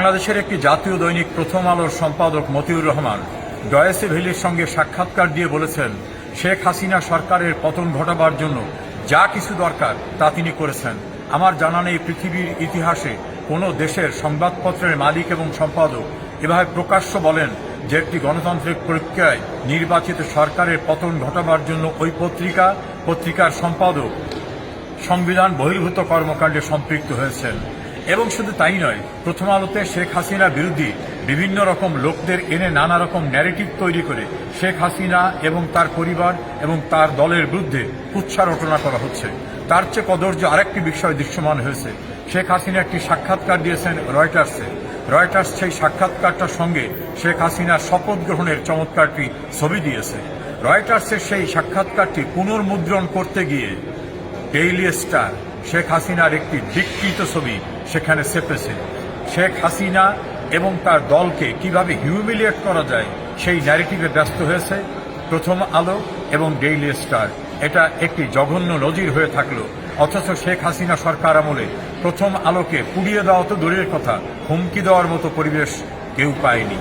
বাংলাদেশের একটি জাতীয় দৈনিক প্রথম আলোর সম্পাদক মতিউর রহমান ডয়েসে ভেলির সঙ্গে সাক্ষাৎকার দিয়ে বলেছেন, শেখ হাসিনা সরকারের পতন ঘটাবার জন্য যা কিছু দরকার তা তিনি করেছেন। আমার জানা নেই পৃথিবীর ইতিহাসে কোনো দেশের সংবাদপত্রের মালিক এবং সম্পাদক এভাবে প্রকাশ্য বলেন যে একটি গণতান্ত্রিক প্রক্রিয়ায় নির্বাচিত সরকারের পতন ঘটাবার জন্য ওই পত্রিকার সম্পাদক সংবিধান বহির্ভূত কর্মকাণ্ডে সম্পৃক্ত হয়েছেন। এবং শুধু তাই নয়, প্রথম আলোতে শেখ হাসিনার বিরোধী বিভিন্ন রকম লোকদের এনে নানা রকম ন্যারেটিভ তৈরি করে শেখ হাসিনা এবং তার পরিবার এবং তার দলের বিরুদ্ধে কুৎসা রটনা করা হচ্ছে। তার চেয়ে কদর্য আরেকটি বিষয় দৃশ্যমান হয়েছে। শেখ হাসিনা একটি সাক্ষাৎকার দিয়েছেন রয়টার্সে। রয়টার্স সেই সাক্ষাৎকারটার সঙ্গে শেখ হাসিনার শপথ গ্রহণের চমৎকারটি ছবি দিয়েছে। রয়টার্সের সেই সাক্ষাৎকারটি পুনর্মুদ্রণ করতে গিয়ে ডেইলি স্টার শেখ হাসিনার একটি বিকৃত ছবি সেখানে ছেপেছে। শেখ হাসিনা এবং তার দলকে কিভাবে হিউমিলিয়েট করা যায় সেই ন্যারেটিভে ব্যস্ত হয়েছে প্রথম আলো এবং ডেইলি স্টার। এটা একটি জঘন্য নজির হয়ে থাকলো, অথচ শেখ হাসিনা সরকার আমলে প্রথম আলোকে পুড়িয়ে দেওয়া তো দূরের কথা, হুমকি দেওয়ার মতো পরিবেশ কেউ পায়নি।